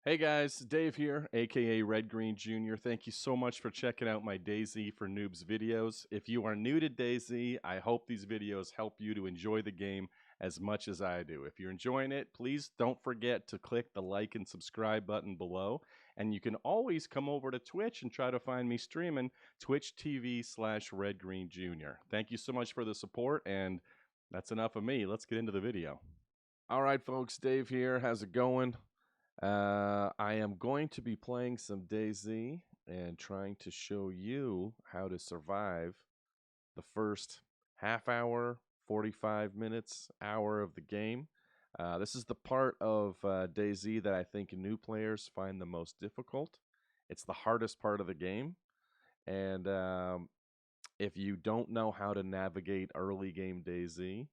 Hey guys, Dave here, aka Red Green Jr. Thank you so much for checking out my DayZ for Noobs videos. If you are new to DayZ, I hope these videos help you to enjoy the game as much as I do. If you're enjoying it, please don't forget to click the like and subscribe button below. And you can always come over to Twitch and try to find me streaming Twitch TV/Red Green Jr. Thank you so much for the support, and that's enough of me. Let's get into the video. All right, folks, Dave here. How's it going? I am going to be playing some DayZ and trying to show you how to survive the first half hour, 45 minutes, hour of the game. This is the part of DayZ that I think new players find the most difficult. It's the hardest part of the game. And if you don't know how to navigate early game DayZ,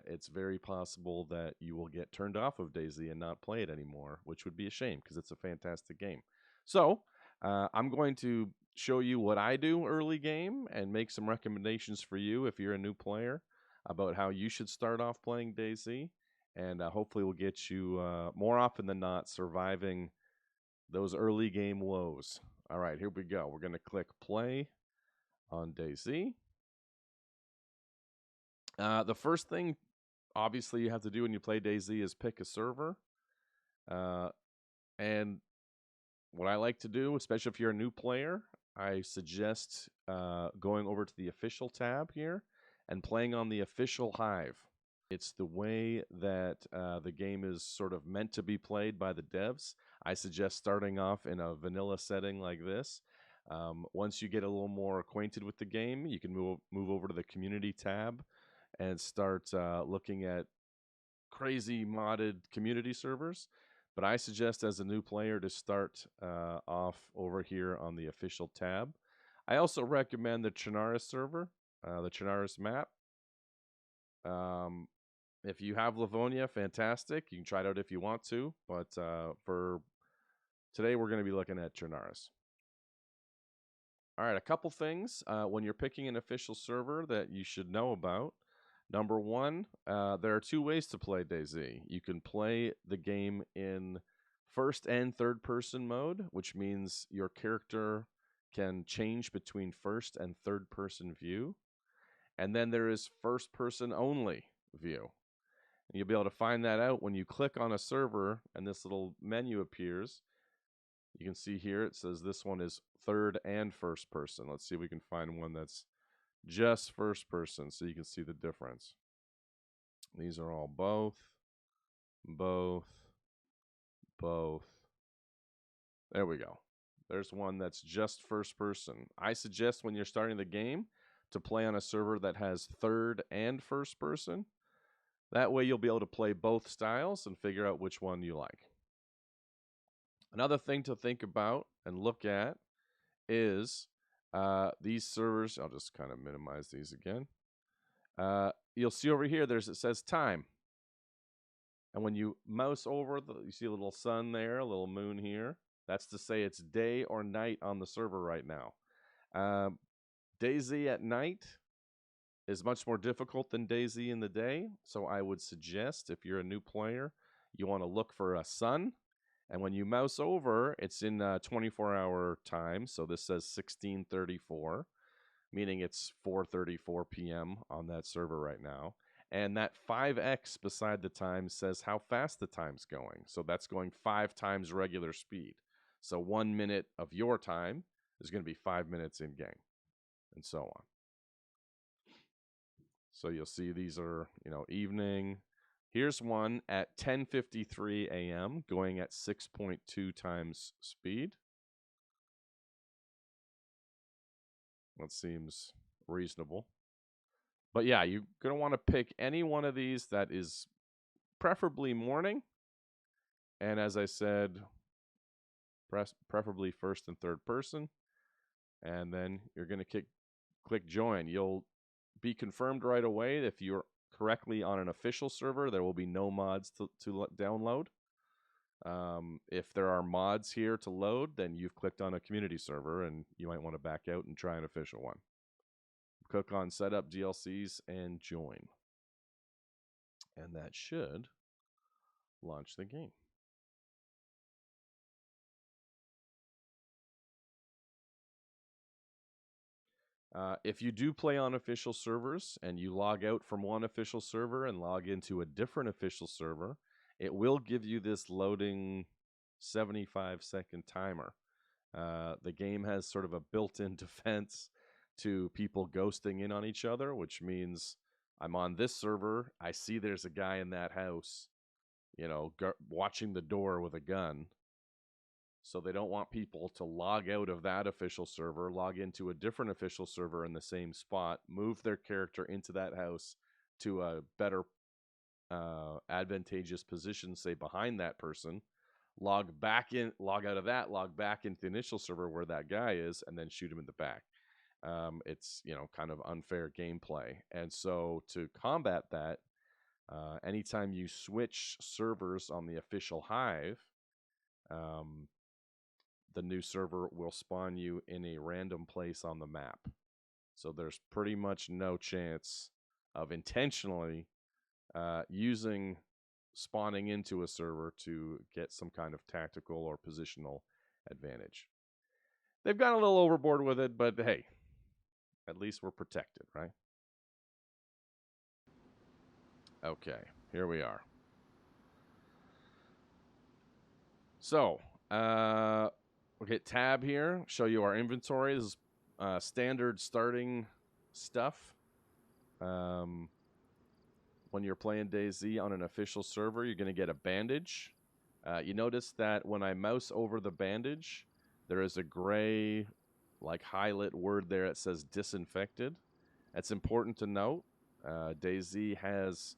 it's very possible that you will get turned off of DayZ and not play it anymore, which would be a shame because it's a fantastic game. So I'm going to show you what I do early game and make some recommendations for you if you're a new player about how you should start off playing DayZ, and hopefully we'll get you more often than not surviving those early game woes. All right, here we go. We're going to click play on DayZ. The first thing, obviously, you have to do when you play DayZ is pick a server. And what I like to do, especially if you're a new player, I suggest going over to the official tab here and playing on the official hive. It's the way that the game is sort of meant to be played by the devs. I suggest starting off in a vanilla setting like this. Once you get a little more acquainted with the game, you can move over to the community tab and start looking at crazy modded community servers. But I suggest as a new player to start off over here on the official tab. I also recommend the Chernarus server, the Chernarus map. If you have Livonia, fantastic. You can try it out if you want to. But for today, we're going to be looking at Chernarus. All right, a couple things when you're picking an official server that you should know about. Number one, there are two ways to play DayZ. You can play the game in first and third person mode, which means your character can change between first and third person view. And then there is first person only view. And you'll be able to find that out when you click on a server and this little menu appears. You can see here it says this one is third and first person. Let's see if we can find one that's just first person so you can see the difference. These are all both. There we go. There's one that's just first person. I suggest when you're starting the game to play on a server that has third and first person. That way you'll be able to play both styles and figure out which one you like. Another thing to think about and look at is these servers. I'll just kind of minimize these again. You'll see over here, it says time. And when you mouse over, you see a little sun there, a little moon here. That's to say it's day or night on the server right now. DayZ at night is much more difficult than DayZ in the day. So I would suggest if you're a new player, you want to look for a sun. And when you mouse over, it's in 24-hour time. So this says 1634, meaning it's 4:34 p.m. on that server right now. And that 5x beside the time says how fast the time's going. So that's going 5 times regular speed. So 1 minute of your time is going to be 5 minutes in game, and so on. So you'll see these are, evening. Here's one at 10:53 a.m. going at 6.2 times speed. That seems reasonable. But yeah, you're going to want to pick any one of these that is preferably morning. And as I said, preferably first and third person. And then you're going to click join. You'll be confirmed right away. If you're correctly on an official server, there will be no mods to download. If there are mods here to load, then you've clicked on a community server and you might want to back out and try an official one. Click on setup DLCs and join. And that should launch the game. If you do play on official servers and you log out from one official server and log into a different official server, it will give you this loading 75-second timer. The game has sort of a built-in defense to people ghosting in on each other, which means I'm on this server, I see there's a guy in that house, watching the door with a gun. So they don't want people to log out of that official server, log into a different official server in the same spot, move their character into that house to a better advantageous position, say behind that person, log out of that, log back into the initial server where that guy is, and then shoot him in the back. It's kind of unfair gameplay. And so to combat that, anytime you switch servers on the official Hive, the new server will spawn you in a random place on the map. So there's pretty much no chance of intentionally using spawning into a server to get some kind of tactical or positional advantage. They've gone a little overboard with it, but hey, at least we're protected, right? Okay, here we are. So, we'll hit tab here, show you our inventory. This is standard starting stuff. When you're playing DayZ on an official server, you're going to get a bandage. You notice that when I mouse over the bandage, there is a gray, like highlight word there that says disinfected. That's important to note. DayZ has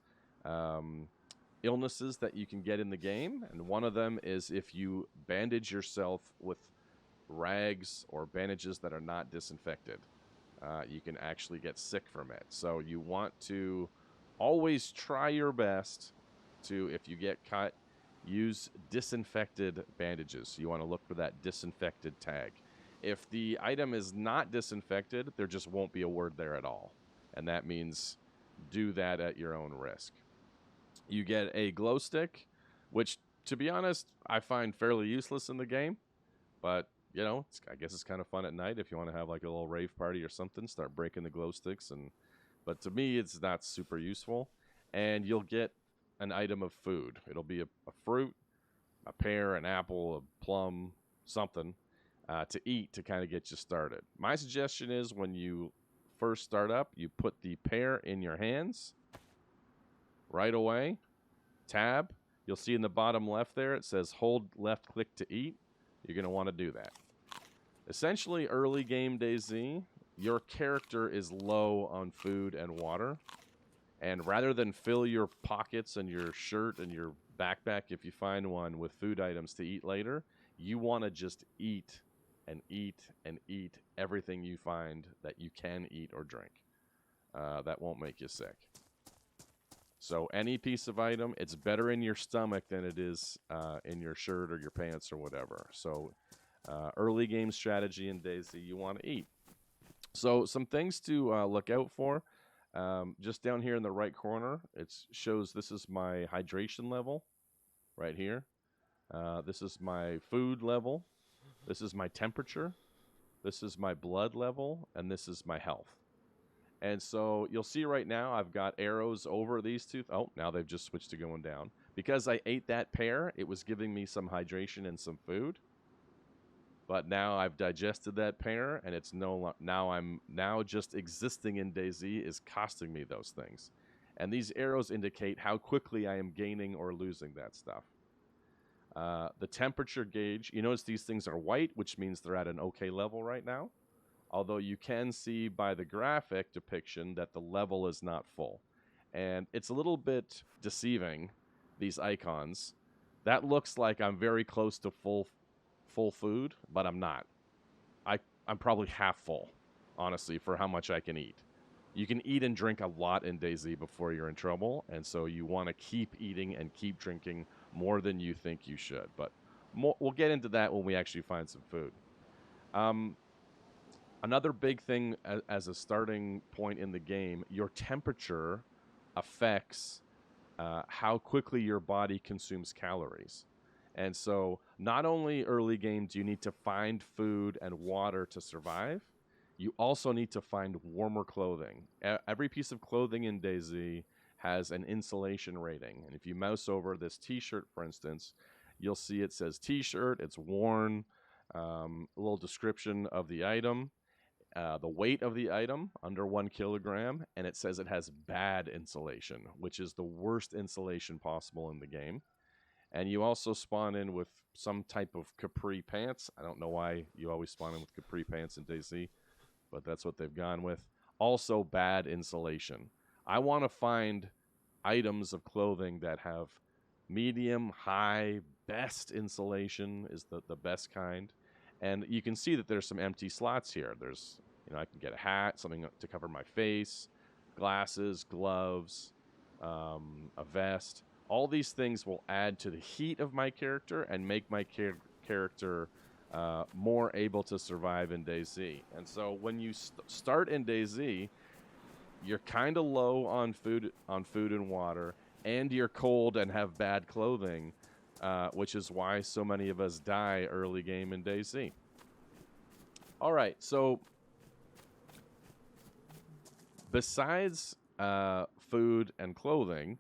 illnesses that you can get in the game, and one of them is if you bandage yourself with rags or bandages that are not disinfected. You can actually get sick from it. So you want to always try your best to, if you get cut, use disinfected bandages. You want to look for that disinfected tag. If the item is not disinfected, there just won't be a word there at all. And that means do that at your own risk. You get a glow stick, which, to be honest, I find fairly useless in the game. But, I guess it's kind of fun at night if you want to have like a little rave party or something. Start breaking the glow sticks. But to me, it's not super useful. And you'll get an item of food. It'll be a fruit, a pear, an apple, a plum, something to eat to kind of get you started. My suggestion is when you first start up, you put the pear in your hands right away. Tab. You'll see in the bottom left there, it says hold left click to eat. You're going to want to do that. Essentially, early game DayZ, your character is low on food and water. And rather than fill your pockets and your shirt and your backpack, if you find one, with food items to eat later, you want to just eat and eat and eat everything you find that you can eat or drink. That won't make you sick. So any piece of item, it's better in your stomach than it is in your shirt or your pants or whatever. So early game strategy in DayZ, you want to eat. So some things to look out for. Just down here in the right corner, it shows this is my hydration level right here. This is my food level. This is my temperature. This is my blood level. And this is my health. And so you'll see right now I've got arrows over these two. Oh, now they've just switched to going down. Because I ate that pear, it was giving me some hydration and some food. But now I've digested that pear, and it's now just existing in DayZ is costing me those things. And these arrows indicate how quickly I am gaining or losing that stuff. The temperature gauge, you notice these things are white, which means they're at an okay level right now. Although you can see by the graphic depiction that the level is not full. And it's a little bit deceiving, these icons. That looks like I'm very close to full food, but I'm not. I'm probably half full, honestly, for how much I can eat. You can eat and drink a lot in DayZ before you're in trouble, and so you want to keep eating and keep drinking more than you think you should. But we'll get into that when we actually find some food. Another big thing as a starting point in the game, your temperature affects how quickly your body consumes calories. And so not only early game do you need to find food and water to survive, You also need to find warmer clothing. Every piece of clothing in DayZ has an insulation rating. And if you mouse over this t-shirt, for instance, you'll see it says t-shirt, it's worn, a little description of the item, the weight of the item, under 1 kilogram, and it says it has bad insulation, which is the worst insulation possible in the game. And you also spawn in with some type of capri pants. I don't know why you always spawn in with capri pants in DayZ, but that's what they've gone with. Also bad insulation. I want to find items of clothing that have medium, high, best insulation is the best kind. And you can see that there's some empty slots here. There's, I can get a hat, something to cover my face, glasses, gloves, a vest. All these things will add to the heat of my character and make my character more able to survive in DayZ. And so when you start in DayZ, you're kind of low on food and water, and you're cold and have bad clothing, which is why so many of us die early game in DayZ. All right, so besides food and clothing,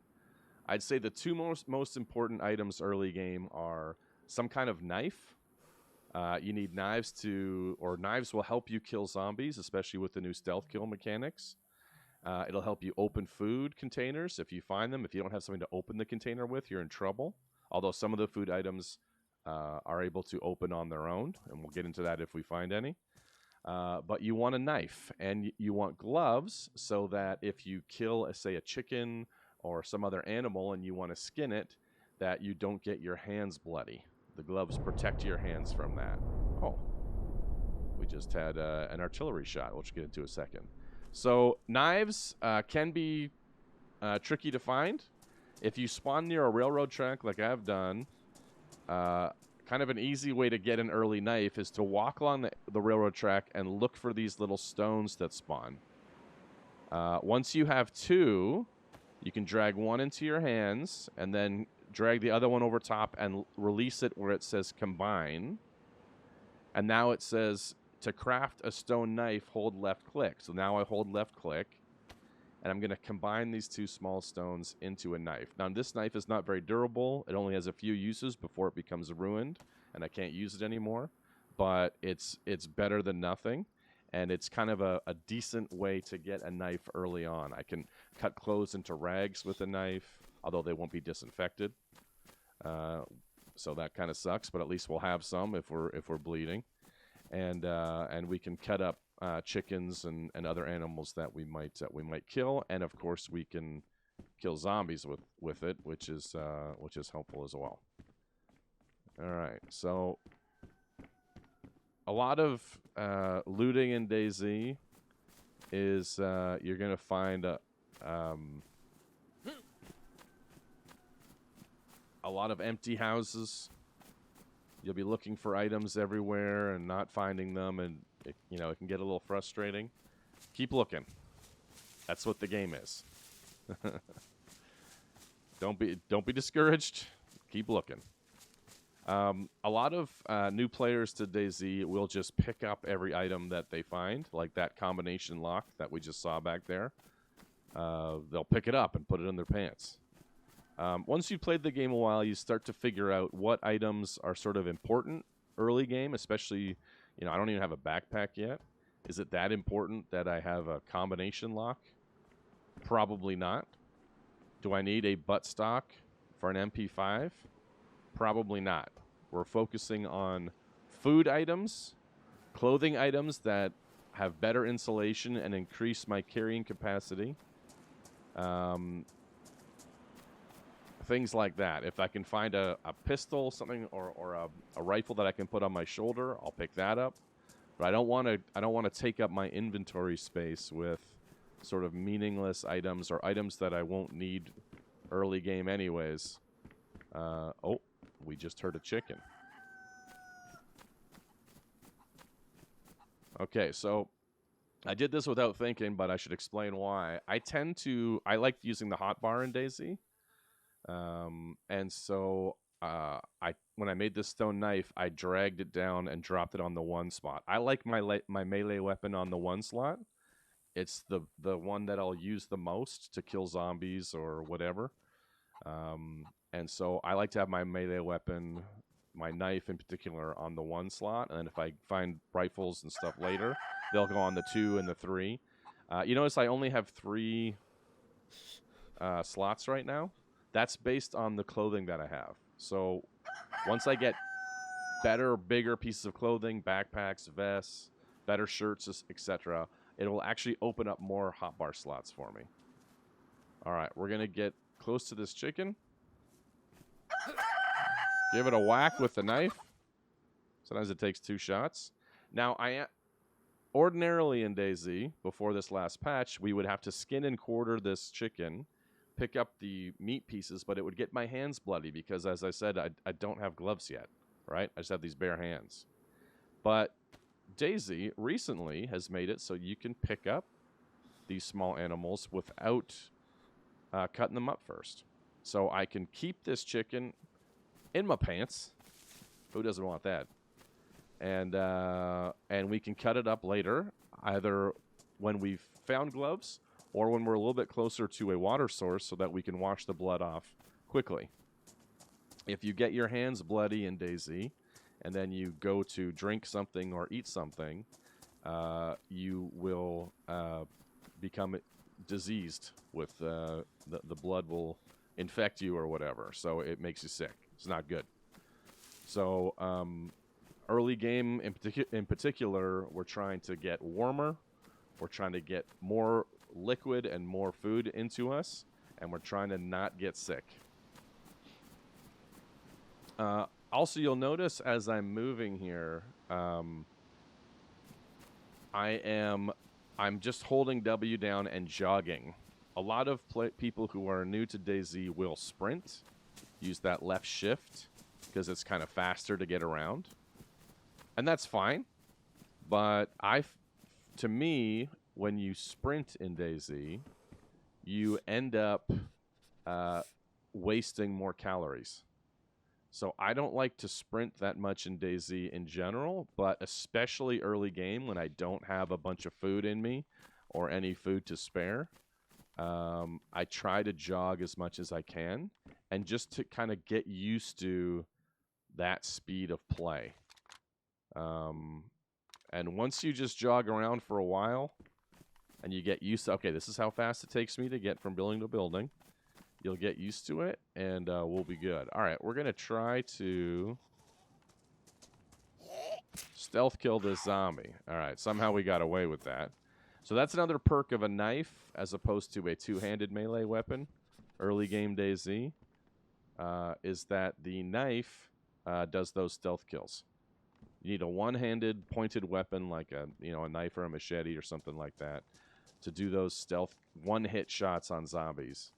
I'd say the two most important items early game are some kind of knife. You need knives knives will help you kill zombies, especially with the new stealth kill mechanics. It'll help you open food containers if you find them. If you don't have something to open the container with, you're in trouble. Although some of the food items are able to open on their own, and we'll get into that if we find any. But you want a knife, and you want gloves so that if you kill, say, a chicken or some other animal and you want to skin it, that you don't get your hands bloody. The gloves protect your hands from that. Oh, we just had an artillery shot, which we'll get into in a second. So knives can be tricky to find. If you spawn near a railroad track like I've done, kind of an easy way to get an early knife is to walk along the railroad track and look for these little stones that spawn. Once you have 2, you can drag one into your hands and then drag the other one over top and release it where it says combine. And now it says to craft a stone knife, hold left click. So now I hold left click, and I'm going to combine these 2 small stones into a knife. Now, this knife is not very durable. It only has a few uses before it becomes ruined, and I can't use it anymore. But it's better than nothing, and it's kind of a decent way to get a knife early on. I can cut clothes into rags with a knife, although they won't be disinfected. So that kind of sucks, but at least we'll have some if we're bleeding. And we can cut up chickens and other animals that we might kill, and of course we can kill zombies with it, which is helpful as well. All right, so a lot of looting in DayZ is you're gonna find a lot of empty houses. You'll be looking for items everywhere and not finding them, and it can get a little frustrating. Keep looking. That's what the game is. Don't be discouraged. Keep looking. A lot of new players to DayZ will just pick up every item that they find, like that combination lock that we just saw back there. They'll pick it up and put it in their pants. Once you've played the game a while, you start to figure out what items are sort of important early game, especially, I don't even have a backpack yet. Is it that important that I have a combination lock? Probably not. Do I need a buttstock for an MP5? Probably not. We're focusing on food items, clothing items that have better insulation and increase my carrying capacity. Things like that. If I can find a pistol, something, or a rifle that I can put on my shoulder, I'll pick that up. But I don't want to take up my inventory space with sort of meaningless items or items that I won't need early game anyways. Oh, we just heard a chicken. Okay, so I did this without thinking, but I should explain why. I like using the hotbar in DayZ. And so when I made this stone knife, I dragged it down and dropped it on the one spot. I like my melee weapon on the one slot. It's the one that I'll use the most to kill zombies or whatever. And so I like to have my melee weapon, my knife in particular, on the one slot. And then if I find rifles and stuff later, they'll go on the 2 and the 3. You notice I only have 3 slots right now. That's based on the clothing that I have. So once I get better, bigger pieces of clothing, backpacks, vests, better shirts, etc., it will actually open up more hotbar slots for me. All right, we're going to get close to this chicken. Give it a whack with the knife. Sometimes it takes 2 shots. Now, ordinarily in DayZ, before this last patch, we would have to skin and quarter this chicken, pick up the meat pieces, but it would get my hands bloody because, as I said, I don't have gloves yet, right? I just have these bare hands. But DayZ recently has made it so you can pick up these small animals without cutting them up first. So I can keep this chicken in my pants. Who doesn't want that? And we can cut it up later, either when we've found gloves or when we're a little bit closer to a water source so that we can wash the blood off quickly. If you get your hands bloody in DayZ and then you go to drink something or eat something, you will become diseased with the blood will infect you or whatever. So it makes you sick. It's not good. So early game in particular, we're trying to get warmer. We're trying to get more liquid and more food into us. And we're trying to not get sick. Also, you'll notice as I'm moving here, I'm just holding W down and jogging. A lot of people who are new to DayZ will sprint, use that left shift because it's kind of faster to get around, and that's fine. But to me, when you sprint in DayZ, you end up wasting more calories. So I don't like to sprint that much in DayZ in general, but especially early game when I don't have a bunch of food in me or any food to spare. I try to jog as much as I can and just to kind of get used to that speed of play. And once you just jog around for a while and you get used to, okay, this is how fast it takes me to get from building to building. You'll get used to it, and we'll be good. All right, we're going to try to stealth kill this zombie. All right, somehow we got away with that. So that's another perk of a knife as opposed to a two-handed melee weapon. Early game DayZ is that the knife does those stealth kills. You need a one-handed pointed weapon like a knife or a machete or something like that to do those stealth one-hit shots on zombies.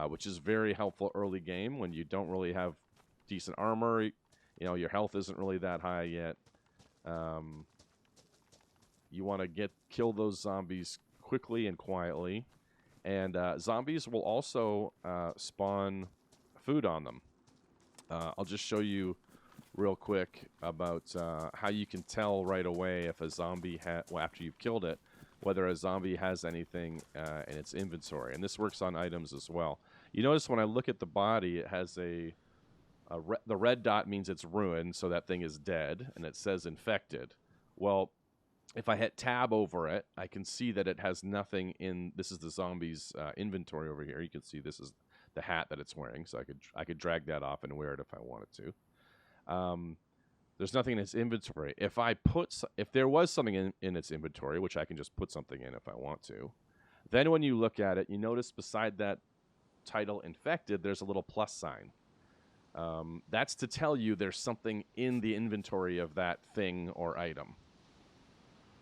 Which is very helpful early game when you don't really have decent armor. Your health isn't really that high yet. You want to kill those zombies quickly and quietly. And zombies will also spawn food on them. I'll just show you real quick about how you can tell right away if a zombie, after you've killed it, whether a zombie has anything in its inventory. And this works on items as well. You notice when I look at the body, it has the red dot means it's ruined, so that thing is dead, and it says infected. Well, if I hit tab over it, I can see that it has nothing in, this is the zombie's inventory over here. You can see this is the hat that it's wearing, so I could drag that off and wear it if I wanted to. There's nothing in its inventory. If there was something in its inventory, which I can just put something in if I want to, then when you look at it, you notice beside that title infected, there's a little plus sign. That's to tell you there's something in the inventory of that thing or item.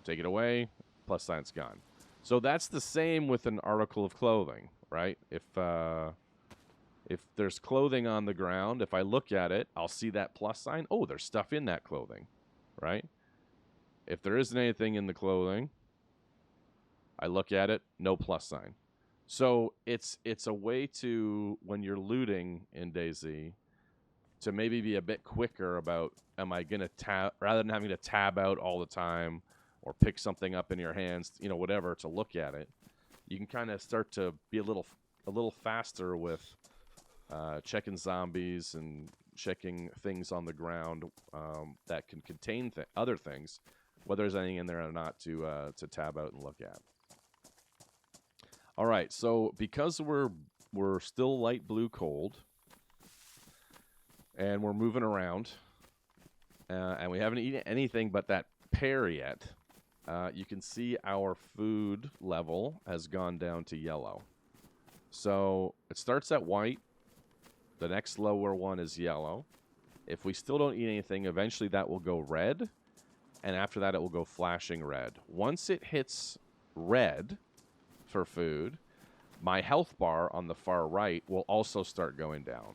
Take it away, plus sign's gone. So that's the same with an article of clothing, right? If there's clothing on the ground, if I look at it, I'll see that plus sign. Oh, there's stuff in that clothing, right? If there isn't anything in the clothing, I look at it, no plus sign. So it's a way to, when you're looting in DayZ, to maybe be a bit quicker about, am I going to tab, rather than having to tab out all the time or pick something up in your hands, you know, whatever, to look at it. You can kind of start to be a little faster with checking zombies and checking things on the ground that can contain other things, whether there's anything in there or not, to tab out and look at. All right, so because we're still light blue cold, and we're moving around, and we haven't eaten anything but that pear yet, you can see our food level has gone down to yellow. So it starts at white. The next lower one is yellow. If we still don't eat anything, eventually that will go red, and after that it will go flashing red. Once it hits red for food, my health bar on the far right will also start going down.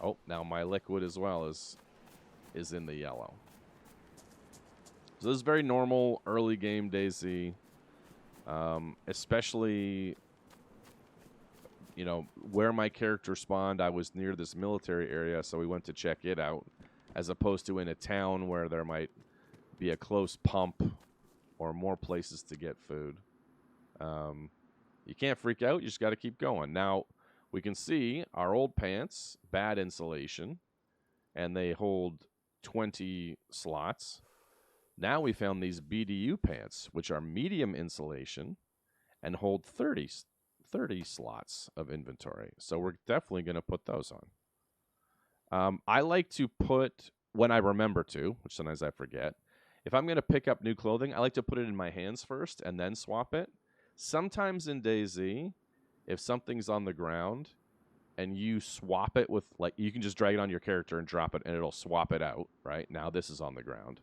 Oh, now my liquid as well is in the yellow. So this is very normal early game DayZ, especially, you know, where my character spawned. I was near this military area, so we went to check it out, as opposed to in a town where there might be a close pump or more places to get food. You can't freak out. You just got to keep going. Now, we can see our old pants, bad insulation, and they hold 20 slots. Now we found these BDU pants, which are medium insulation and hold 30 slots of inventory. So we're definitely going to put those on. I like to put, when I remember to, which sometimes I forget, if I'm going to pick up new clothing, I like to put it in my hands first and then swap it. Sometimes in DayZ, if something's on the ground and you swap it with, like, you can just drag it on your character and drop it and it'll swap it out, right? Now this is on the ground.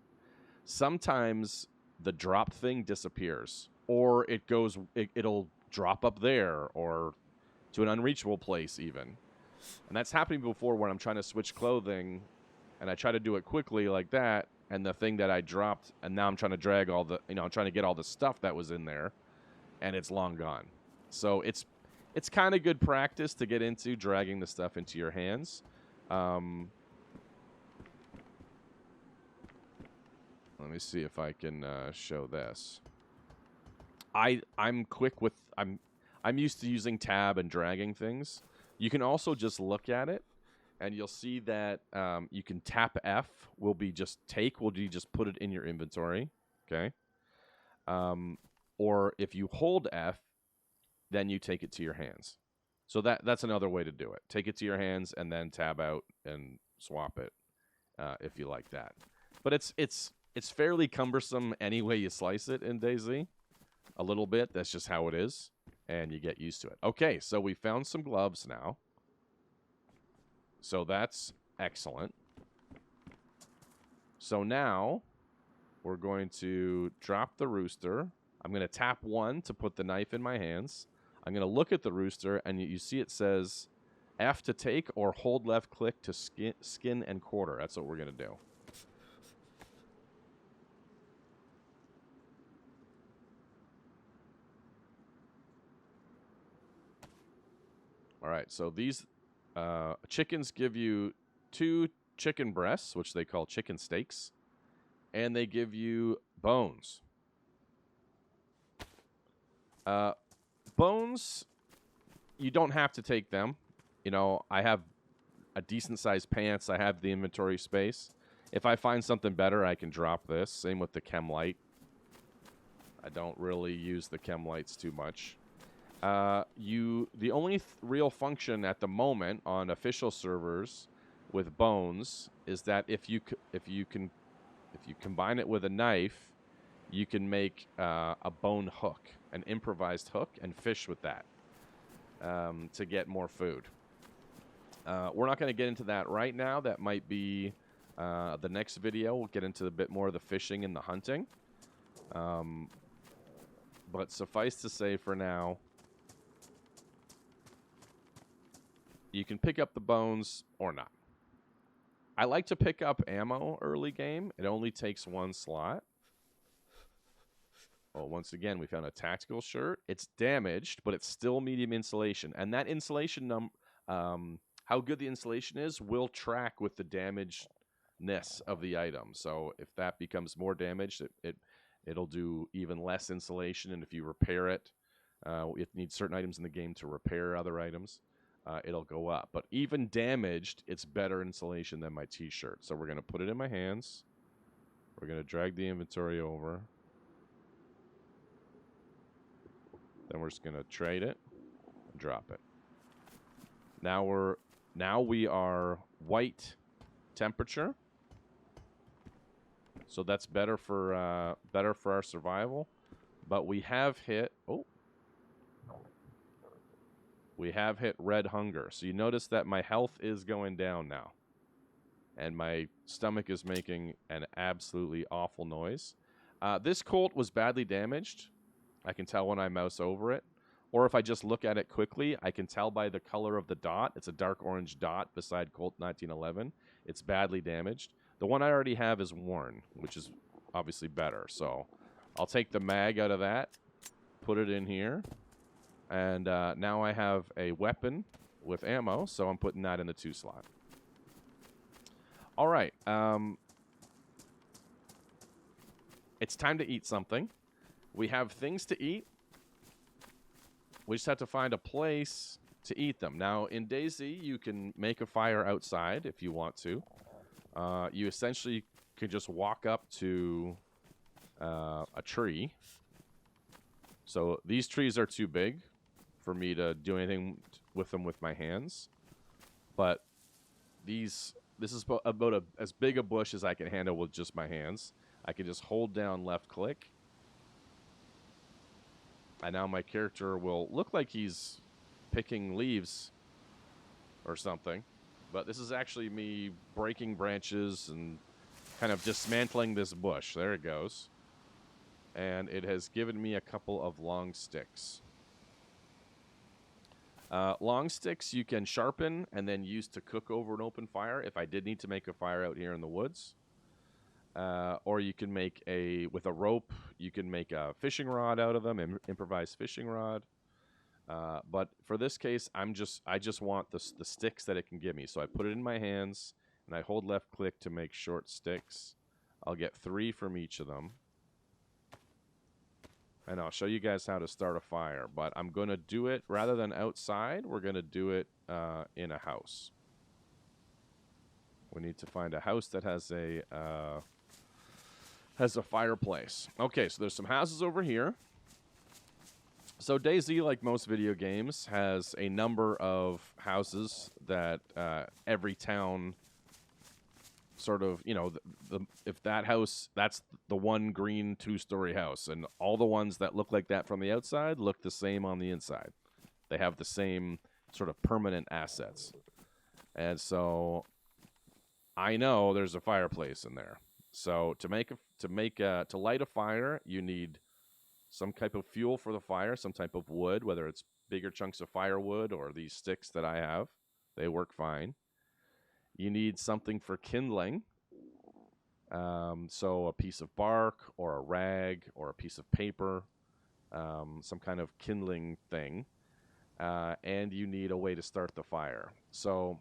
Sometimes the dropped thing disappears, or it'll drop up there or to an unreachable place even. And that's happened before when I'm trying to switch clothing and I try to do it quickly like that, and the thing that I dropped, and now I'm trying to drag all the, I'm trying to get all the stuff that was in there, and it's long gone. So it's kind of good practice to get into dragging the stuff into your hands. Let me see if I can show this. I'm quick with, I'm used to using tab and dragging things. You can also just look at it, and you'll see that you can tap F. Will be just put it in your inventory, okay? Or if you hold F, then you take it to your hands. So that's another way to do it. Take it to your hands and then tab out and swap it if you like that. But it's fairly cumbersome any way you slice it in DayZ. A little bit. That's just how it is, and you get used to it. Okay, so we found some gloves now. So that's excellent. So now we're going to drop the rooster. I'm going to tap 1 to put the knife in my hands. I'm going to look at the rooster, and you see it says F to take or hold left click to skin and quarter. That's what we're going to do. All right, so these chickens give you 2 chicken breasts, which they call chicken steaks, and they give you bones. Bones, you don't have to take them. I have a decent-sized pants. I have the inventory space. If I find something better, I can drop this. Same with the chem light. I don't really use the chem lights too much. The only real function at the moment on official servers with bones is that if you combine it with a knife, you can make a bone hook, an improvised hook, and fish with that to get more food. We're not going to get into that right now. That might be the next video. We'll get into a bit more of the fishing and the hunting. But suffice to say for now, you can pick up the bones or not. I like to pick up ammo early game. It only takes 1 slot. Well, once again, we found a tactical shirt. It's damaged, but it's still medium insulation. And that insulation how good the insulation is will track with the damagedness of the item. So if that becomes more damaged, it'll do even less insulation. And if you repair it, it needs certain items in the game to repair other items. It'll go up. But even damaged, it's better insulation than my t-shirt. So we're going to put it in my hands. We're going to drag the inventory over. Then we're just going to trade it and drop it. Now we are white temperature. So that's better for our survival. But we have hit we have hit red hunger. So you notice that my health is going down now. And my stomach is making an absolutely awful noise. This Colt was badly damaged. I can tell when I mouse over it. Or if I just look at it quickly, I can tell by the color of the dot. It's a dark orange dot beside Colt 1911. It's badly damaged. The one I already have is worn, which is obviously better. So I'll take the mag out of that, put it in here. And now I have a weapon with ammo, so I'm putting that in the 2 slot. All right. It's time to eat something. We have things to eat. We just have to find a place to eat them. Now, in DayZ, you can make a fire outside if you want to. You essentially can just walk up to a tree. So these trees are too big for me to do anything with them with my hands. But this is about as big a bush as I can handle with just my hands. I can just hold down left click. And now my character will look like he's picking leaves or something. But this is actually me breaking branches and kind of dismantling this bush. There it goes. And it has given me a couple of long sticks. Long sticks you can sharpen and then use to cook over an open fire if I did need to make a fire out here in the woods. Or you can make with a rope, you can make a fishing rod out of them, improvised fishing rod. But for this case, I just want the sticks that it can give me. So I put it in my hands and I hold left click to make short sticks. I'll get 3 from each of them. And I'll show you guys how to start a fire. But I'm going to do it, rather than outside, we're going to do it in a house. We need to find a house that has a fireplace. Okay, so there's some houses over here. So DayZ, like most video games, has a number of houses that every town sort of, if that house, that's the one green 2-story house, and all the ones that look like that from the outside look the same on the inside. They have the same sort of permanent assets. And so I know there's a fireplace in there. So to light a fire, you need some type of fuel for the fire, some type of wood, whether it's bigger chunks of firewood or these sticks that I have. They work fine. You need something for kindling. So a piece of bark or a rag or a piece of paper, some kind of kindling thing. And you need a way to start the fire. So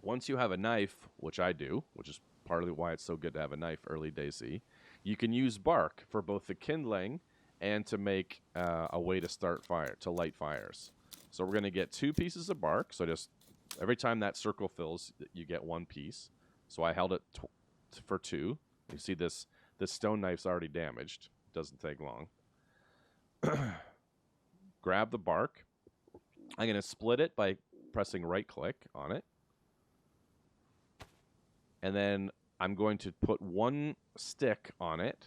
once you have a knife, which I do, which is partly why it's so good to have a knife early DayZ, you can use bark for both the kindling and to make a way to start fire, to light fires. So we're going to get 2 pieces of bark. So just every time that circle fills, you get 1 piece. So I held it for 2. You see this stone knife's already damaged. Doesn't take long. Grab the bark. I'm going to split it by pressing right click on it. And then I'm going to put 1 stick on it,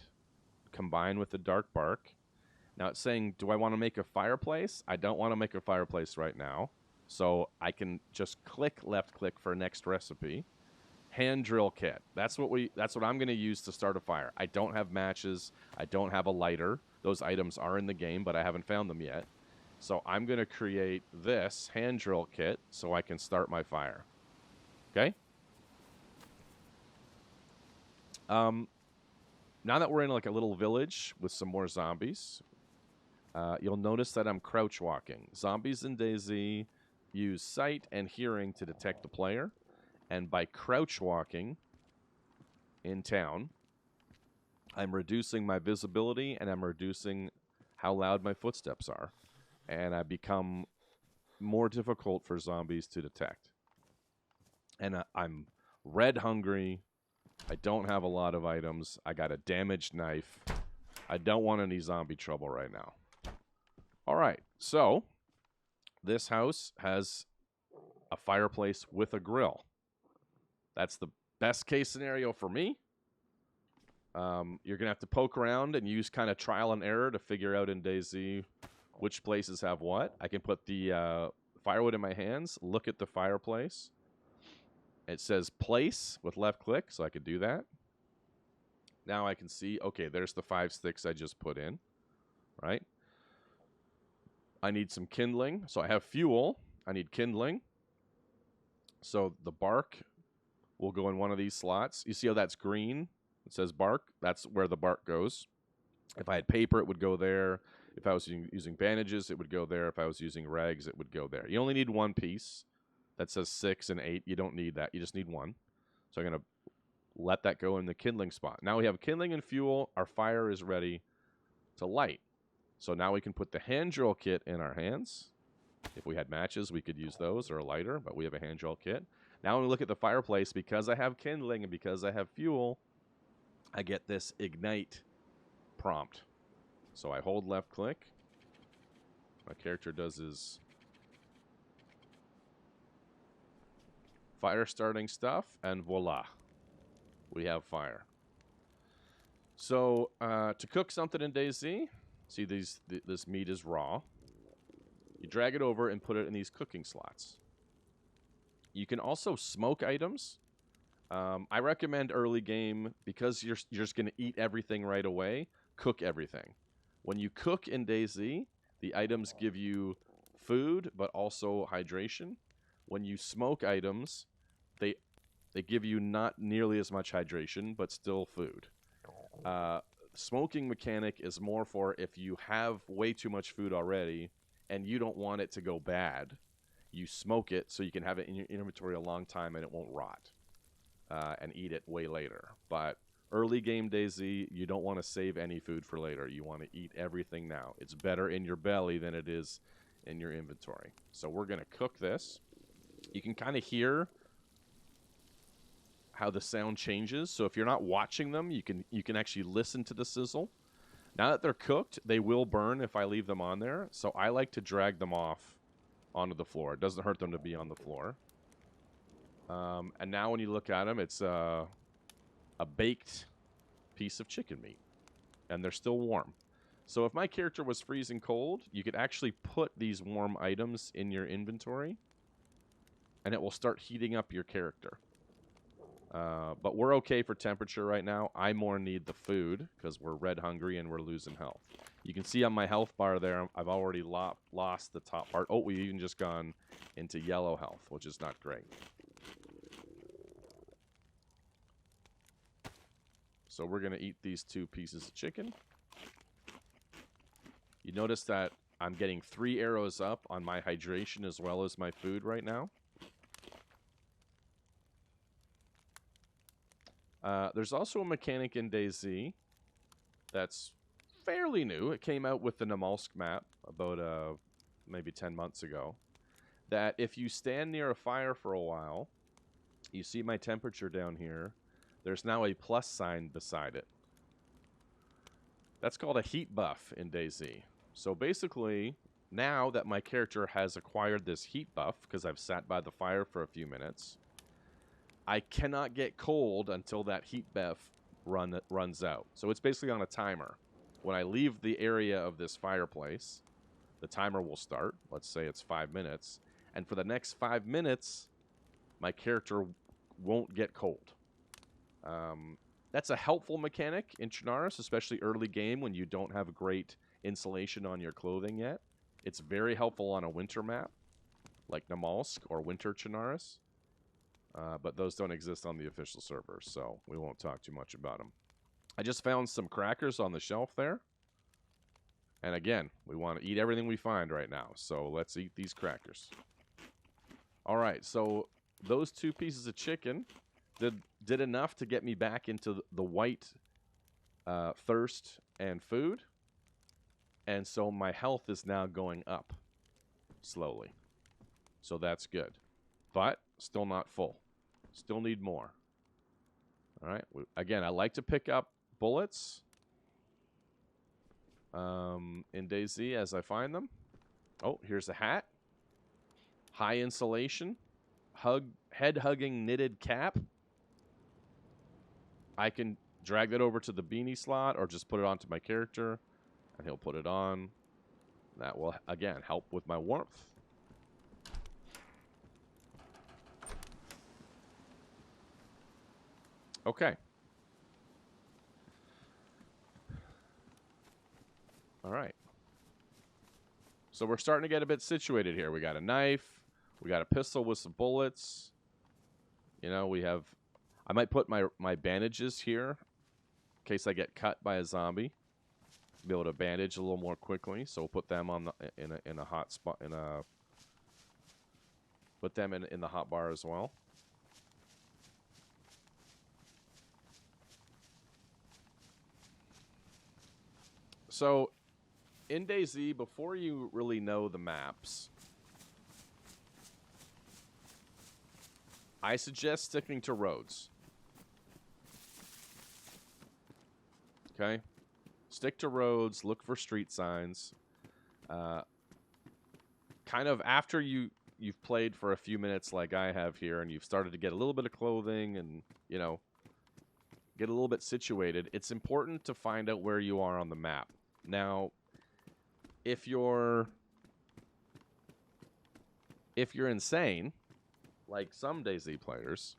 combined with the dark bark. Now it's saying, do I want to make a fireplace? I don't want to make a fireplace right now. So I can just click left click for next recipe. Hand drill kit. That's what I'm going to use to start a fire. I don't have matches. I don't have a lighter. Those items are in the game, but I haven't found them yet. So I'm going to create this hand drill kit so I can start my fire. Okay? Now that we're in like a little village with some more zombies, you'll notice that I'm crouch walking. Zombies in DayZ use sight and hearing to detect the player. And by crouch walking in town, I'm reducing my visibility and I'm reducing how loud my footsteps are. And I become more difficult for zombies to detect. And I'm red hungry. I don't have a lot of items. I got a damaged knife. I don't want any zombie trouble right now. All right, so this house has a fireplace with a grill. That's the best case scenario for me. You're going to have to poke around and use kind of trial and error to figure out in DayZ which places have what. I can put the firewood in my hands, look at the fireplace. It says place with left click, so I could do that. Now I can see, okay, there's the 5 sticks I just put in, right? I need some kindling, so I have fuel. I need kindling. So the bark will go in one of these slots. You see how that's green? It says bark. That's where the bark goes. If I had paper, it would go there. If I was using bandages, it would go there. If I was using rags, it would go there. You only need one piece. That says 6 and 8. You don't need that. You just need one. So I'm going to let that go in the kindling spot. Now we have kindling and fuel. Our fire is ready to light. So now we can put the hand drill kit in our hands. If we had matches, we could use those or a lighter, but we have a hand drill kit. Now when we look at the fireplace, because I have kindling and because I have fuel, I get this ignite prompt. So I hold left click. My character does his fire starting stuff, and voila, we have fire. So to cook something in DayZ, see this meat is raw. You drag it over and put it in these cooking slots. You can also smoke items. I recommend early game, because you're just going to eat everything right away, cook everything. When you cook in DayZ, the items give you food, but also hydration. When you smoke items, they give you not nearly as much hydration, but still food. Smoking mechanic is more for if you have way too much food already and you don't want it to go bad. You smoke it so you can have it in your inventory a long time and it won't rot and eat it way later. But early game DayZ, you don't want to save any food for later. You want to eat everything now. It's better in your belly than it is in your inventory. So we're going to cook this. You can kind of hear how the sound changes. So if you're not watching them, you can actually listen to the sizzle. Now that they're cooked, they will burn if I leave them on there. So I like to drag them off onto the floor. It doesn't hurt them to be on the floor. And now when you look at them, it's a baked piece of chicken meat. And they're still warm. So if my character was freezing cold, you could actually put these warm items in your inventory. And it will start heating up your character. But we're okay for temperature right now. I more need the food because we're red hungry and we're losing health. You can see on my health bar there, I've already lost the top part. Oh, we've even just gone into yellow health, which is not great. So we're going to eat these 2 pieces of chicken. You notice that I'm getting 3 arrows up on my hydration as well as my food right now. There's also a mechanic in DayZ that's fairly new. It came out with the Namalsk map about maybe 10 months ago. That if you stand near a fire for a while, you see my temperature down here, there's now a plus sign beside it. That's called a heat buff in DayZ. So basically, now that my character has acquired this heat buff, because I've sat by the fire for a few minutes, I cannot get cold until that heat buff runs out. So it's basically on a timer. When I leave the area of this fireplace, the timer will start. Let's say it's 5 minutes. And for the next 5 minutes, my character won't get cold. That's a helpful mechanic in Chernarus, especially early game when you don't have great insulation on your clothing yet. It's very helpful on a winter map, like Namalsk or Winter Chernarus. But those don't exist on the official server, so we won't talk too much about them. I just found some crackers on the shelf there. And again, we want to eat everything we find right now, so let's eat these crackers. All right, so those 2 pieces of chicken did enough to get me back into the white thirst and food. And so my health is now going up slowly. So that's good. But still not full. Still need more. All right. Again, I like to pick up bullets in DayZ as I find them. Oh, here's a hat. High insulation. Head-hugging knitted cap. I can drag that over to the beanie slot or just put it onto my character, and he'll put it on. That will, again, help with my warmth. Okay. All right. So we're starting to get a bit situated here. We got a knife. We got a pistol with some bullets. You know, we have... I might put my bandages here in case I get cut by a zombie. Be able to bandage a little more quickly. So we'll put them on the in a hot spot put them in the hot bar as well. So in DayZ, before you really know the maps, I suggest sticking to roads. Okay? Stick to roads, look for street signs. Kind of after you've played for a few minutes like I have here, and you've started to get a little bit of clothing and, you know, get a little bit situated, it's important to find out where you are on the map. Now, if you're insane, like some DayZ players,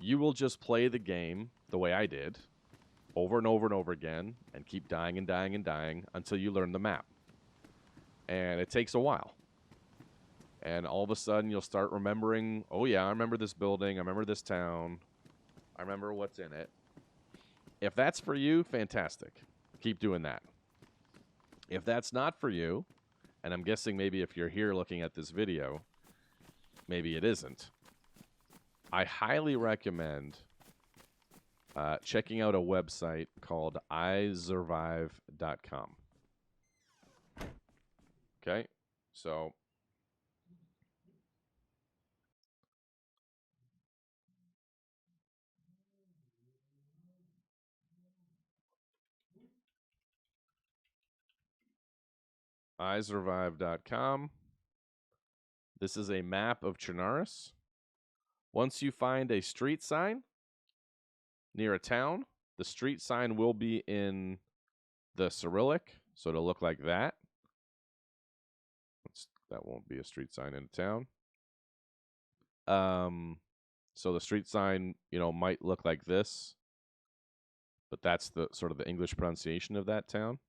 you will just play the game the way I did, over and over and over again, and keep dying and dying and dying until you learn the map. And it takes a while. And all of a sudden, you'll start remembering, oh yeah, I remember this building, I remember this town, I remember what's in it. If that's for you, fantastic. Keep doing that. If that's not for you, and I'm guessing maybe if you're here looking at this video, maybe it isn't, I highly recommend checking out a website called isurvive.com. Okay, so isurvive.com. This is a map of Chernarus. Once you find a street sign near a town, the street sign will be in the Cyrillic, so it'll look like that. That won't be a street sign in a town. So the street sign, you know, might look like this, but that's the sort of the English pronunciation of that town.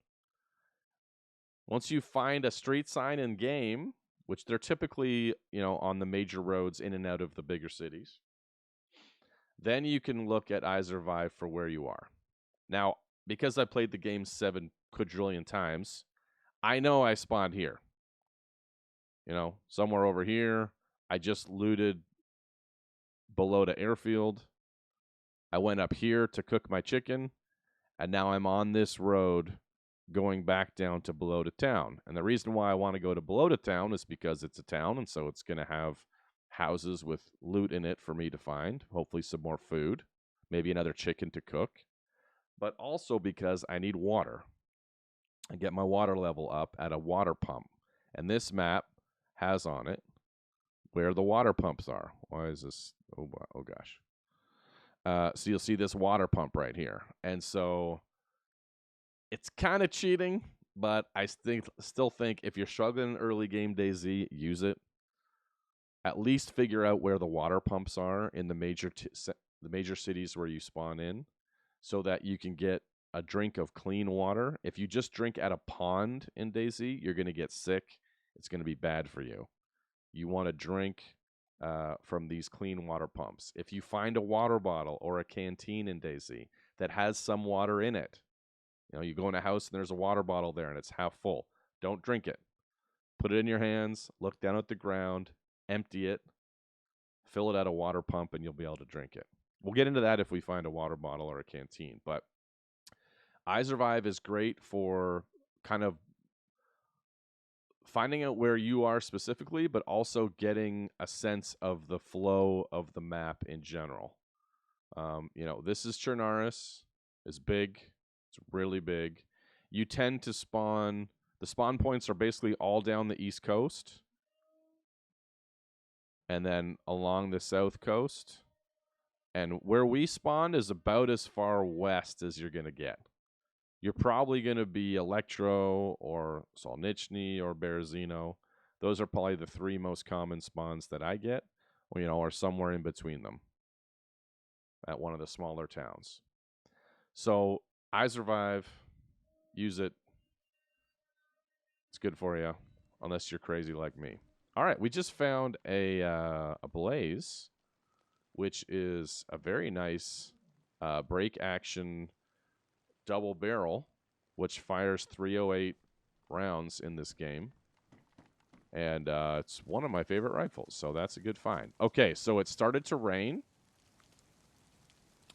Once you find a street sign in game, which they're typically, you know, on the major roads in and out of the bigger cities, then you can look at iSurvive for where you are. Now, because I played the game 7 quadrillion times, I know I spawned here. You know, somewhere over here. I just looted below the airfield. I went up here to cook my chicken, and now I'm on this road going back down to below the town. And the reason why I want to go to below the town is because it's a town, and so it's going to have houses with loot in it for me to find, hopefully some more food, maybe another chicken to cook, but also because I need water. I get my water level up at a water pump, and this map has on it where the water pumps are. Why is this? Oh gosh. So you'll see this water pump right here. And so it's kind of cheating, but I still think if you're struggling in early game DayZ, use it. At least figure out where the water pumps are in the major cities where you spawn in, so that you can get a drink of clean water. If you just drink at a pond in DayZ, you're going to get sick. It's going to be bad for you. You want to drink from these clean water pumps. If you find a water bottle or a canteen in DayZ that has some water in it, you know, you go in a house and there's a water bottle there and it's half full, don't drink it. Put it in your hands, look down at the ground, empty it, fill it at a water pump, and you'll be able to drink it. We'll get into that if we find a water bottle or a canteen. But iSurvive is great for kind of finding out where you are specifically, but also getting a sense of the flow of the map in general. This is Chernarus. It's big. It's really big. You tend to spawn... The spawn points are basically all down the east coast. And then along the south coast. And where we spawned is about as far west as you're going to get. You're probably going to be Electro or Solnichny or Berezino. Those are probably the 3 most common spawns that I get, or somewhere in between them at one of the smaller towns. So, iSurvive, use it. It's good for you, unless you're crazy like me. All right, we just found a blaze, which is a very nice break action double barrel, which fires 308 rounds in this game. And it's one of my favorite rifles, so that's a good find. Okay, so it started to rain.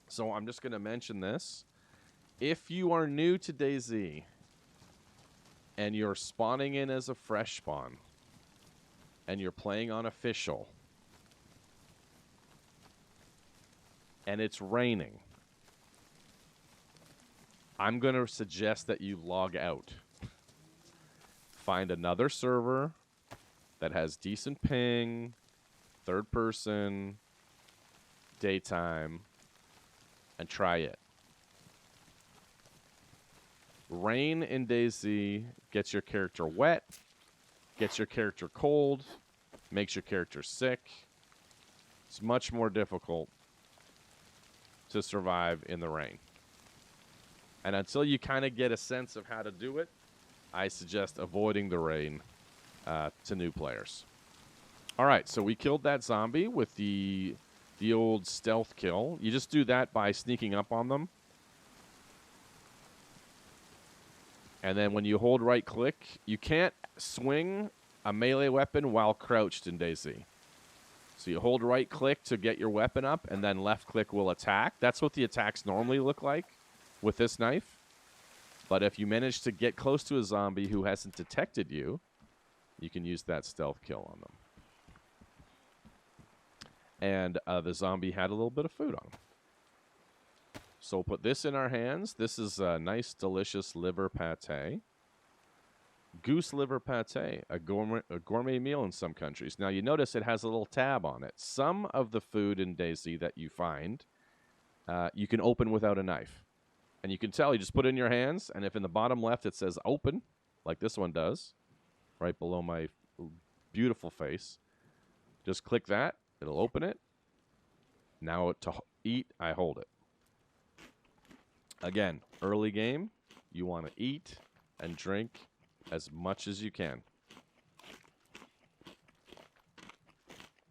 So I'm just going to mention this. If you are new to DayZ and you're spawning in as a fresh spawn and you're playing on official and it's raining, I'm going to suggest that you log out. Find another server that has decent ping, third person, daytime, and try it. Rain in DayZ gets your character wet, gets your character cold, makes your character sick. It's much more difficult to survive in the rain. And until you kind of get a sense of how to do it, I suggest avoiding the rain to new players. All right, so we killed that zombie with the old stealth kill. You just do that by sneaking up on them. And then when you hold right-click, you can't swing a melee weapon while crouched in DayZ. So you hold right-click to get your weapon up, and then left-click will attack. That's what the attacks normally look like with this knife. But if you manage to get close to a zombie who hasn't detected you, you can use that stealth kill on them. And the zombie had a little bit of food on him. So we'll put this in our hands. This is a nice, delicious liver pate. Goose liver pate, a gourmet meal in some countries. Now, you notice it has a little tab on it. Some of the food in DayZ that you find, you can open without a knife. And you can tell, you just put it in your hands, and if in the bottom left it says open, like this one does, right below my beautiful face, just click that. It'll open it. Now to eat, I hold it. Again, early game, you want to eat and drink as much as you can.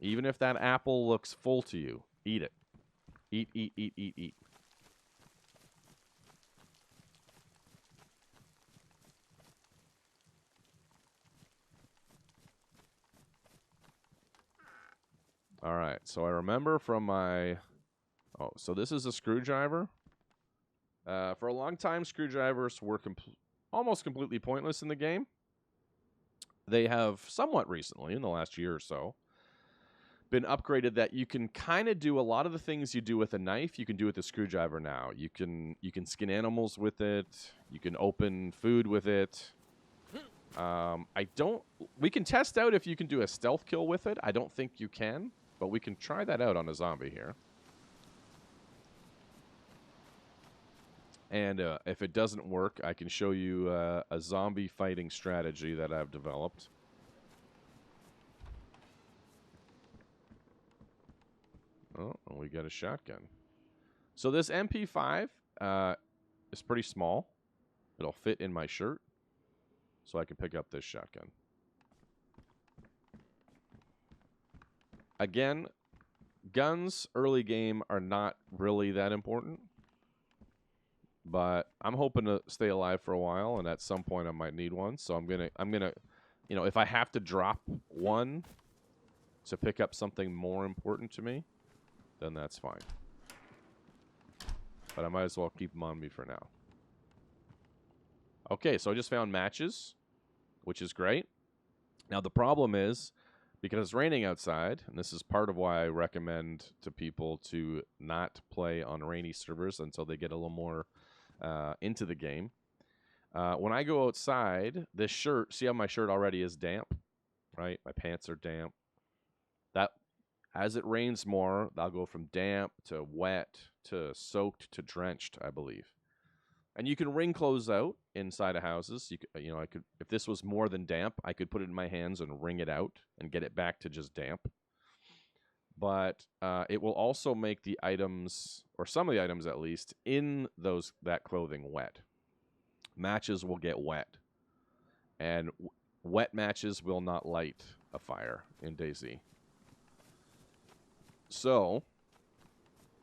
Even if that apple looks full to you, eat it. Eat, eat, eat, eat, eat. All right, so I remember from my... Oh, so this is a screwdriver. For a long time, screwdrivers were almost completely pointless in the game. They have somewhat recently, in the last year or so, been upgraded that you can kind of do a lot of the things you do with a knife, you can do with a screwdriver now. You can skin animals with it. You can open food with it. We can test out if you can do a stealth kill with it. I don't think you can, but we can try that out on a zombie here. And if it doesn't work, I can show you a zombie fighting strategy that I've developed. Oh, we got a shotgun. So this MP5 is pretty small. It'll fit in my shirt, so I can pick up this shotgun. Again, guns early game are not really that important. But I'm hoping to stay alive for a while, and at some point I might need one. So I'm gonna, if I have to drop one to pick up something more important to me, then that's fine. But I might as well keep them on me for now. Okay, so I just found matches, which is great. Now, the problem is, because it's raining outside, and this is part of why I recommend to people to not play on rainy servers until they get a little more into the game. When I go outside, this shirt, see how my shirt already is damp, right? My pants are damp. That, as it rains more, I'll go from damp to wet to soaked to drenched, I believe. And you can wring clothes out inside of houses. You know, I could, if this was more than damp, I could put it in my hands and wring it out and get it back to just damp. But it will also make the items, or some of the items at least, in that clothing wet. Matches will get wet, and wet matches will not light a fire in DayZ. So,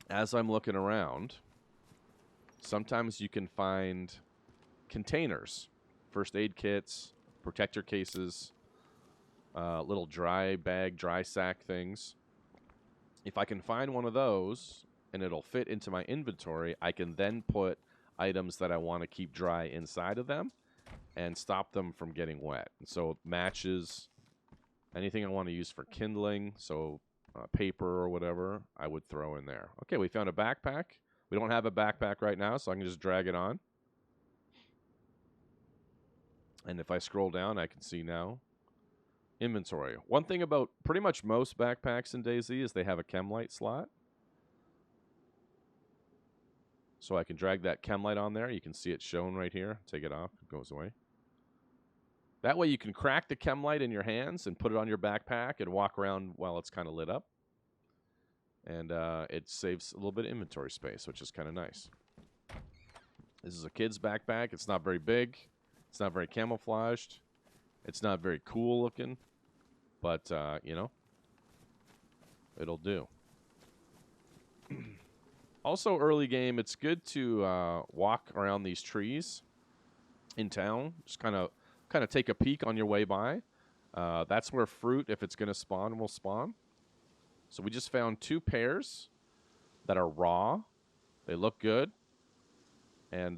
as I'm looking around, sometimes you can find containers, first aid kits, protector cases, little dry bag, dry sack things. If I can find one of those and it'll fit into my inventory, I can then put items that I want to keep dry inside of them and stop them from getting wet. And so matches, anything I want to use for kindling, so paper or whatever, I would throw in there. Okay, we found a backpack. We don't have a backpack right now, so I can just drag it on. And if I scroll down, I can see now inventory. One thing about pretty much most backpacks in DayZ is they have a chem light slot. So I can drag that chem light on there. You can see it shown right here. Take it off. It goes away. That way you can crack the chem light in your hands and put it on your backpack and walk around while it's kind of lit up. And it saves a little bit of inventory space, which is kind of nice. This is a kid's backpack. It's not very big. It's not very camouflaged. It's not very cool looking. But, you know, it'll do. Also, early game, it's good to walk around these trees in town. Just kind of take a peek on your way by. That's where fruit, if it's going to spawn, will spawn. So we just found 2 pears that are raw. They look good and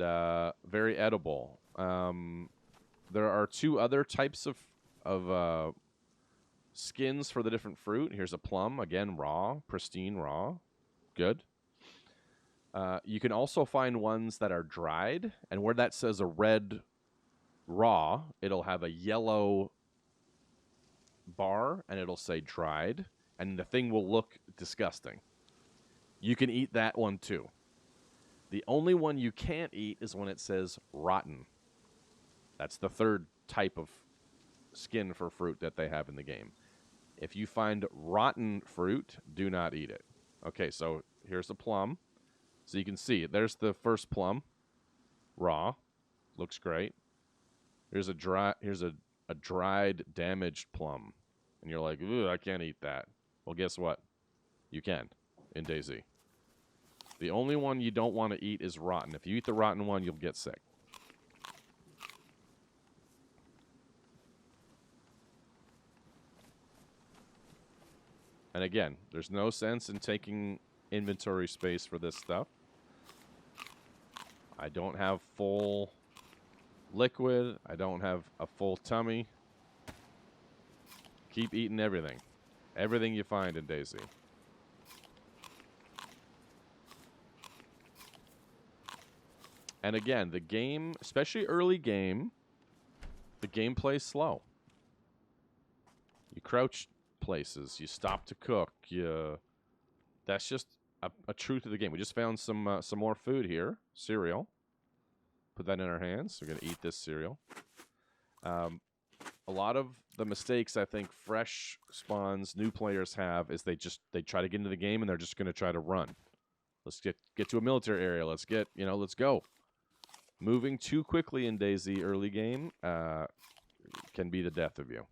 very edible. There are 2 other types of skins for the different fruit. Here's a plum, again, raw, pristine raw. Good. You can also find ones that are dried, and where that says a red raw, it'll have a yellow bar, and it'll say dried, and the thing will look disgusting. You can eat that one too. The only one you can't eat is when it says rotten. That's the 3rd type of skin for fruit that they have in the game. If you find rotten fruit, do not eat it. Okay, so here's a plum. So you can see, there's the first plum, raw, looks great. Here's a dried, damaged plum, and you're like, ooh, I can't eat that. Well, guess what? You can in DayZ. The only one you don't want to eat is rotten. If you eat the rotten one, you'll get sick. And again, there's no sense in taking inventory space for this stuff. I don't have full liquid. I don't have a full tummy. Keep eating everything. Everything you find in DayZ. And again, the game, especially early game, the gameplay's slow. You crouch places. You stop to cook. That's just a truth of the game. We just found some more food here. Cereal. Put that in our hands. We're going to eat this cereal. A lot of the mistakes I think fresh spawns, new players have is they try to get into the game and they're just going to try to run. Let's get to a military area. Let's go. Moving too quickly in DayZ early game can be the death of you.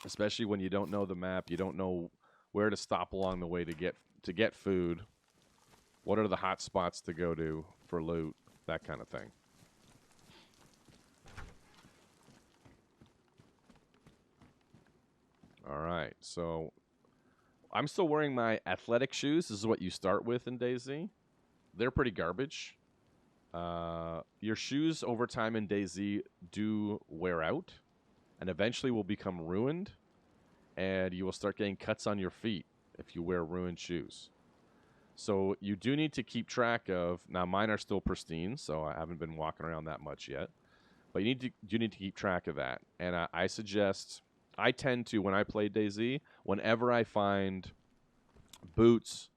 Especially when you don't know the map, you don't know where to stop along the way to get food. What are the hot spots to go to for loot? That kind of thing. All right, so I'm still wearing my athletic shoes. This is what you start with in DayZ. They're pretty garbage. Your shoes over time in DayZ do wear out and eventually will become ruined, and you will start getting cuts on your feet if you wear ruined shoes. So you do need to keep track of, now mine are still pristine, so I haven't been walking around that much yet, but you need to keep track of that. And I suggest, I tend to, when I play DayZ, whenever I find boots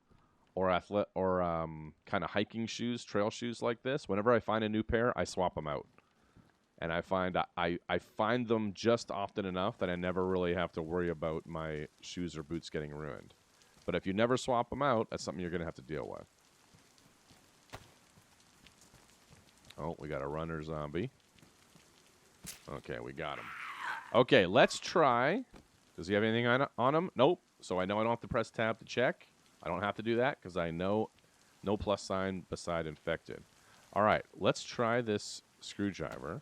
or kind of hiking shoes, trail shoes like this, whenever I find a new pair, I swap them out. And I find I find them just often enough that I never really have to worry about my shoes or boots getting ruined. But if you never swap them out, that's something you're going to have to deal with. Oh, we got a runner zombie. Okay, we got him. Okay, let's try. Does he have anything on him? Nope. So I know I don't have to press tab to check. I don't have to do that because I know no plus sign beside infected. All right, let's try this screwdriver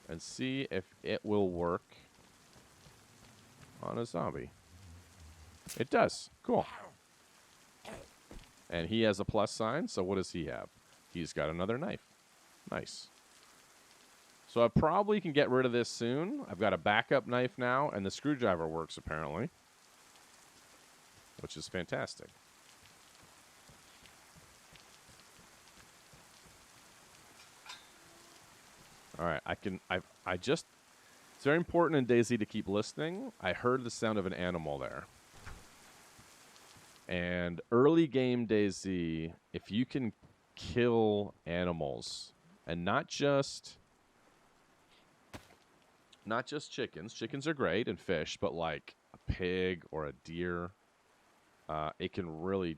and see if it will work on a zombie. It does. Cool. And he has a plus sign, so what does he have? He's got another knife. Nice. So I probably can get rid of this soon. I've got a backup knife now, and the screwdriver works apparently, which is fantastic. All right, it's very important in DayZ to keep listening. I heard the sound of an animal there. And early game DayZ, if you can kill animals, and not just chickens. Chickens are great, and fish, but like a pig or a deer, it can really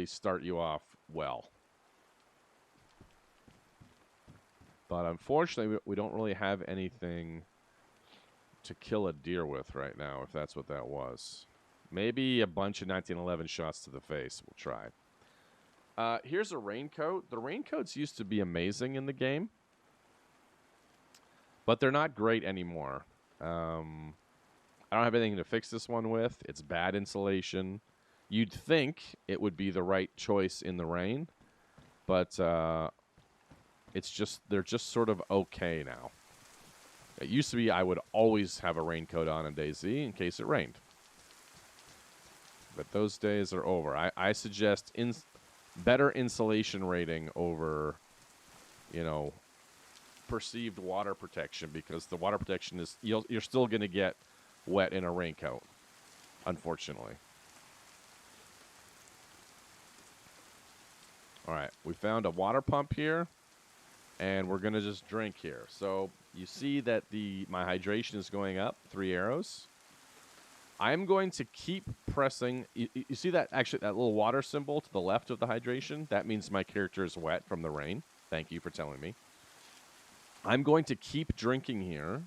start you off well. But unfortunately, we don't really have anything to kill a deer with right now, if that's what that was. Maybe a bunch of 1911 shots to the face. We'll try. Here's a raincoat. The raincoats used to be amazing in the game, but they're not great anymore. I don't have anything to fix this one with. It's bad insulation. You'd think it would be the right choice in the rain, but they're just sort of okay now. It used to be I would always have a raincoat on in DayZ in case it rained. But those days are over. I suggest better insulation rating over, perceived water protection, because the water protection is, you're still going to get wet in a raincoat, unfortunately. All right, we found a water pump here, and we're going to just drink here. So you see that my hydration is going up, 3 arrows. I'm going to keep pressing. You see that little water symbol to the left of the hydration? That means my character is wet from the rain. Thank you for telling me. I'm going to keep drinking here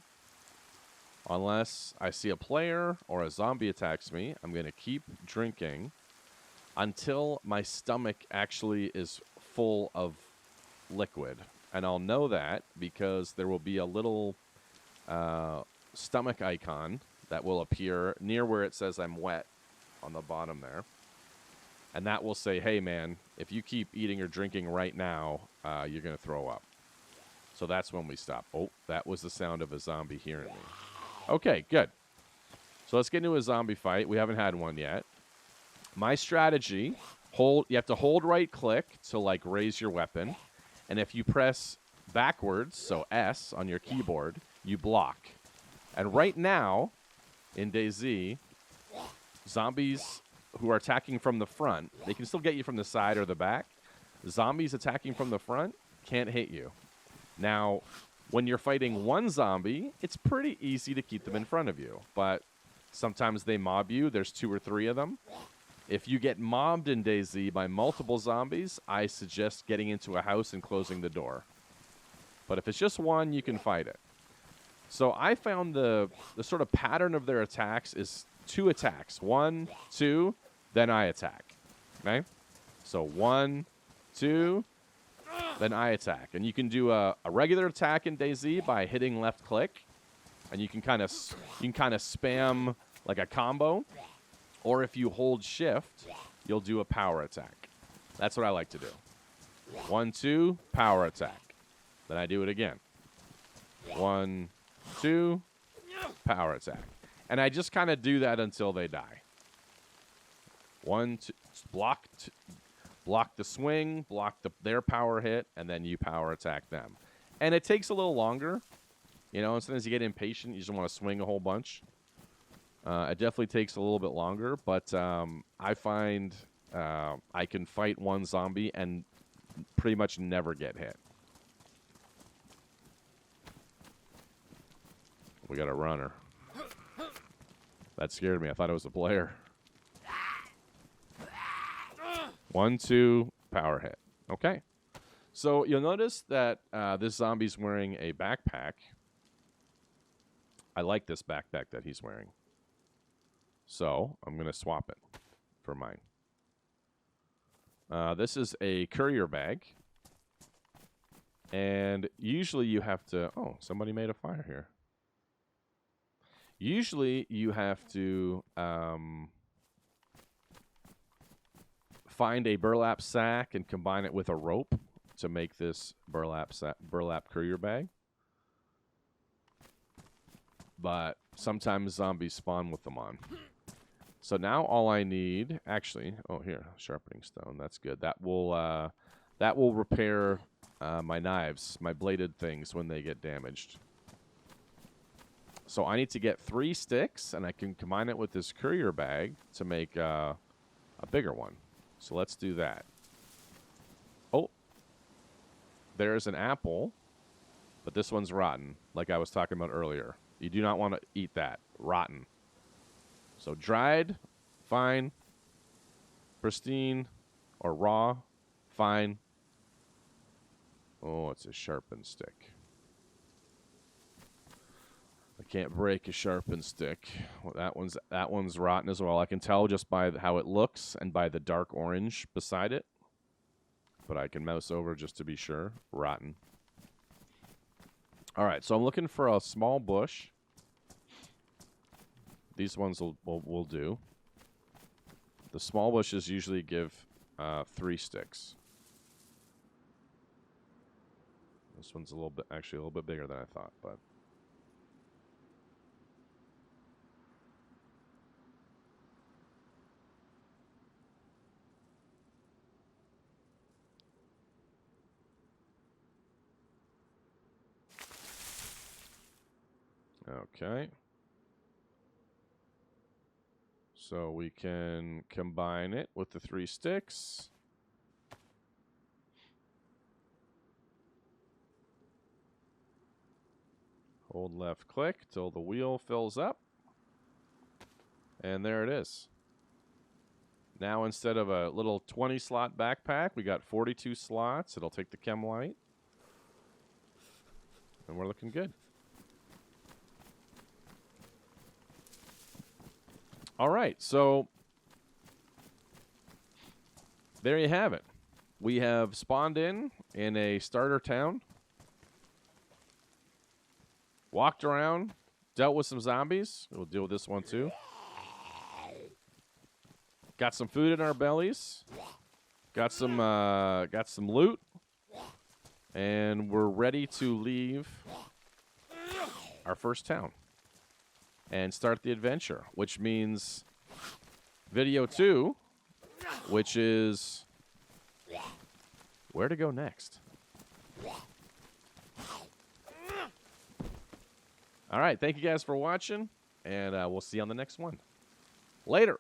unless I see a player or a zombie attacks me. I'm going to keep drinking until my stomach actually is full of liquid. And I'll know that because there will be a little stomach icon that will appear near where it says I'm wet on the bottom there. And that will say, hey, man, if you keep eating or drinking right now, you're going to throw up. So that's when we stop. Oh, that was the sound of a zombie hearing me. Okay, good. So let's get into a zombie fight. We haven't had one yet. My strategy, you have to hold right click to raise your weapon. And if you press backwards, so S on your keyboard, you block. And right now, in DayZ, zombies who are attacking from the front, they can still get you from the side or the back. Zombies attacking from the front can't hit you. Now, when you're fighting one zombie, it's pretty easy to keep them in front of you. But sometimes they mob you. There's 2 or 3 of them. If you get mobbed in DayZ by multiple zombies, I suggest getting into a house and closing the door. But if it's just one, you can fight it. So I found the sort of pattern of their attacks is 2 attacks. 1, 2, then I attack. Okay? So 1, 2, then I attack. And you can do a regular attack in DayZ by hitting left click. and you can kind of spam like a combo, or if you hold shift, you'll do a power attack. That's what I like to do. 1, 2, power attack. Then I do it again. 1, 2, power attack. And I just kind of do that until they die. 1, 2, block the swing, block their power hit, and then you power attack them. And it takes a little longer. You know, sometimes you get impatient. You just want to swing a whole bunch. It definitely takes a little bit longer, but I find I can fight one zombie and pretty much never get hit. We got a runner. That scared me. I thought it was a player. 1, 2, power hit. Okay. So you'll notice that this zombie's wearing a backpack. I like this backpack that he's wearing. So I'm going to swap it for mine. This is a Courier Bag. And usually you have to... Oh, somebody made a fire here. Usually you have to find a burlap sack and combine it with a rope to make this burlap Courier Bag. But sometimes zombies spawn with them on. So now all I need, actually, oh here, sharpening stone. That's good. That will repair my knives, my bladed things when they get damaged. So I need to get 3 sticks, and I can combine it with this Courier Bag to make a bigger one. So let's do that. Oh, there's an apple, but this one's rotten, like I was talking about earlier. You do not want to eat that. Rotten. So dried, fine. Pristine, or raw, fine. Oh, it's a sharpened stick. I can't break a sharpened stick. Well, that one's rotten as well. I can tell just by how it looks and by the dark orange beside it. But I can mouse over just to be sure. Rotten. All right, so I'm looking for a small bush. These ones will do. The small bushes usually give 3 sticks. This one's actually a little bit bigger than I thought, but. Okay. So we can combine it with the 3 sticks. Hold left click till the wheel fills up. And there it is. Now instead of a little 20 slot backpack, we got 42 slots. It'll take the chem light. And we're looking good. All right, so there you have it. We have spawned in a starter town, walked around, dealt with some zombies. We'll deal with this one too. Got some food in our bellies. Got some loot, and we're ready to leave our first town and start the adventure, which means video 2, which is where to go next. All right, thank you guys for watching, and we'll see you on the next one. Later.